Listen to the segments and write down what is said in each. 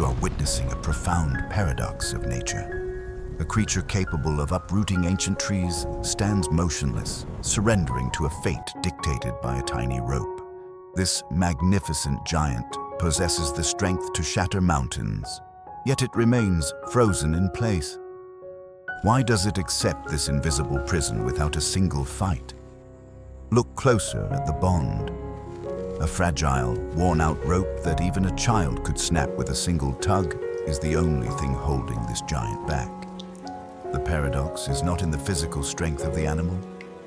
You are witnessing a profound paradox of nature. A creature capable of uprooting ancient trees stands motionless, surrendering to a fate dictated by a tiny rope. This magnificent giant possesses the strength to shatter mountains, yet it remains frozen in place. Why does it accept this invisible prison without a single fight? Look closer at the bond. A fragile, worn-out rope that even a child could snap with a single tug is the only thing holding this giant back. The paradox is not in the physical strength of the animal,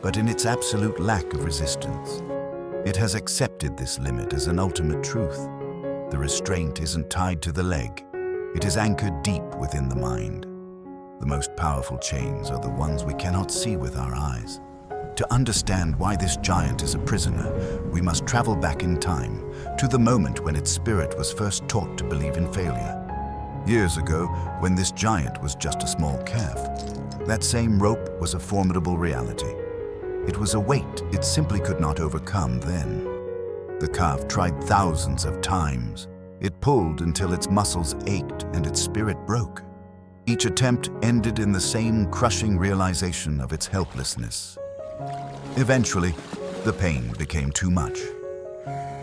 but in its absolute lack of resistance. It has accepted this limit as an ultimate truth. The restraint isn't tied to the leg. It is anchored deep within the mind. The most powerful chains are the ones we cannot see with our eyes. To understand why this giant is a prisoner, we must travel back in time, to the moment when its spirit was first taught to believe in failure. Years ago, when this giant was just a small calf, that same rope was a formidable reality. It was a weight it simply could not overcome then. The calf tried thousands of times. It pulled until its muscles ached and its spirit broke. Each attempt ended in the same crushing realization of its helplessness. Eventually, the pain became too much.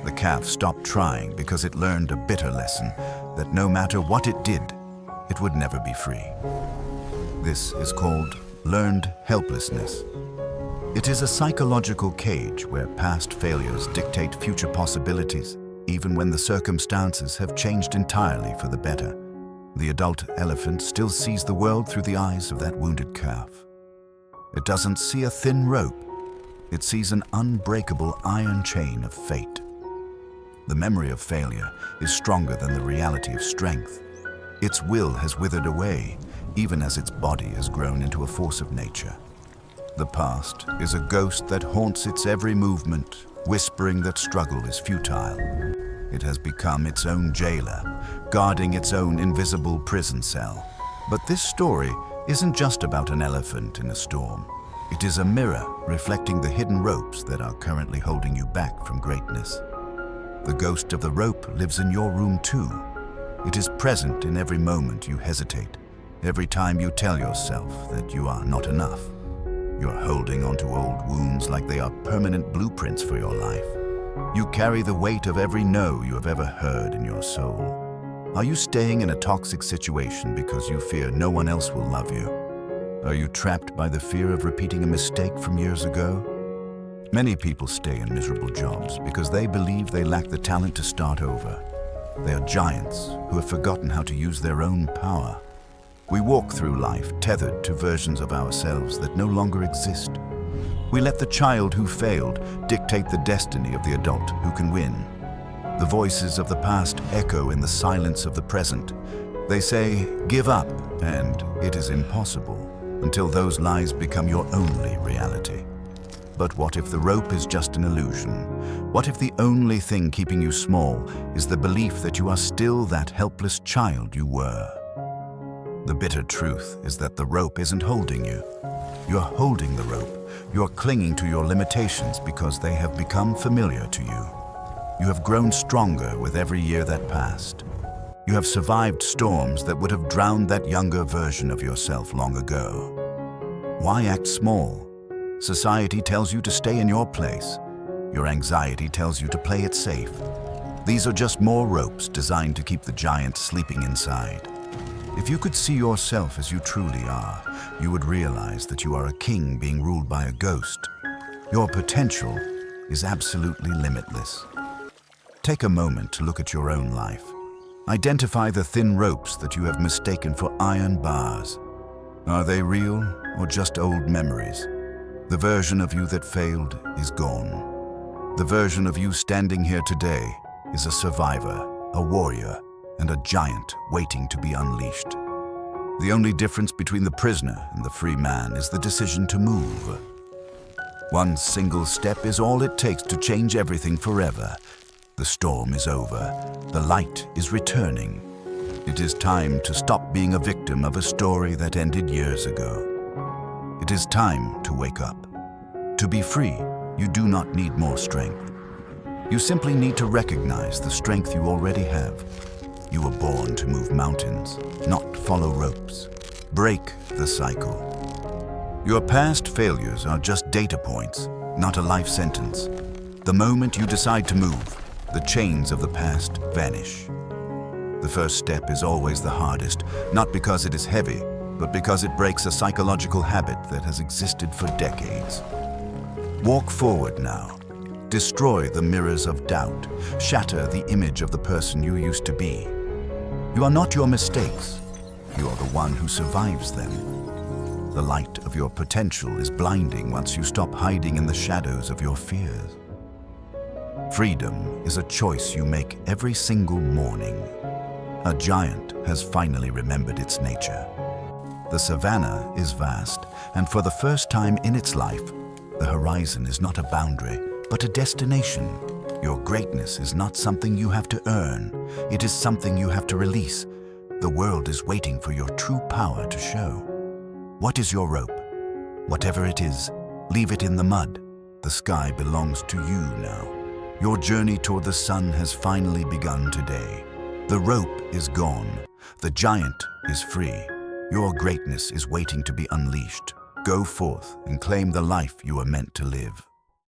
The calf stopped trying because it learned a bitter lesson that no matter what it did, it would never be free. This is called learned helplessness. It is a psychological cage where past failures dictate future possibilities, even when the circumstances have changed entirely for the better. The adult elephant still sees the world through the eyes of that wounded calf. It doesn't see a thin rope. It sees an unbreakable iron chain of fate. The memory of failure is stronger than the reality of strength. Its will has withered away, even as its body has grown into a force of nature. The past is a ghost that haunts its every movement, whispering that struggle is futile. It has become its own jailer, guarding its own invisible prison cell. But this story isn't just about an elephant in a storm. It is a mirror reflecting the hidden ropes that are currently holding you back from greatness. The ghost of the rope lives in your room too. It is present in every moment you hesitate, every time you tell yourself that you are not enough. You're holding onto old wounds like they are permanent blueprints for your life. You carry the weight of every no you have ever heard in your soul. Are you staying in a toxic situation because you fear no one else will love you? Are you trapped by the fear of repeating a mistake from years ago? Many people stay in miserable jobs because they believe they lack the talent to start over. They are giants who have forgotten how to use their own power. We walk through life tethered to versions of ourselves that no longer exist. We let the child who failed dictate the destiny of the adult who can win. The voices of the past echo in the silence of the present. They say, "Give up," and "It is impossible," until those lies become your only reality. But what if the rope is just an illusion? What if the only thing keeping you small is the belief that you are still that helpless child you were? The bitter truth is that the rope isn't holding you. You're holding the rope. You're clinging to your limitations because they have become familiar to you. You have grown stronger with every year that passed. You have survived storms that would have drowned that younger version of yourself long ago. Why act small? Society tells you to stay in your place. Your anxiety tells you to play it safe. These are just more ropes designed to keep the giant sleeping inside. If you could see yourself as you truly are, you would realize that you are a king being ruled by a ghost. Your potential is absolutely limitless. Take a moment to look at your own life. Identify the thin ropes that you have mistaken for iron bars. Are they real or just old memories? The version of you that failed is gone. The version of you standing here today is a survivor, a warrior, and a giant waiting to be unleashed. The only difference between the prisoner and the free man is the decision to move. One single step is all it takes to change everything forever. The storm is over. The light is returning. It is time to stop being a victim of a story that ended years ago. It is time to wake up. To be free, you do not need more strength. You simply need to recognize the strength you already have. You were born to move mountains, not follow ropes. Break the cycle. Your past failures are just data points, not a life sentence. The moment you decide to move, the chains of the past vanish. The first step is always the hardest, not because it is heavy, but because it breaks a psychological habit that has existed for decades. Walk forward now. Destroy the mirrors of doubt. Shatter the image of the person you used to be. You are not your mistakes. You are the one who survives them. The light of your potential is blinding once you stop hiding in the shadows of your fears. Freedom is a choice you make every single morning. A giant has finally remembered its nature. The savannah is vast, and for the first time in its life, the horizon is not a boundary, but a destination. Your greatness is not something you have to earn. It is something you have to release. The world is waiting for your true power to show. What is your rope? Whatever it is, leave it in the mud. The sky belongs to you now. Your journey toward the sun has finally begun today. The rope is gone. The giant is free. Your greatness is waiting to be unleashed. Go forth and claim the life you are meant to live.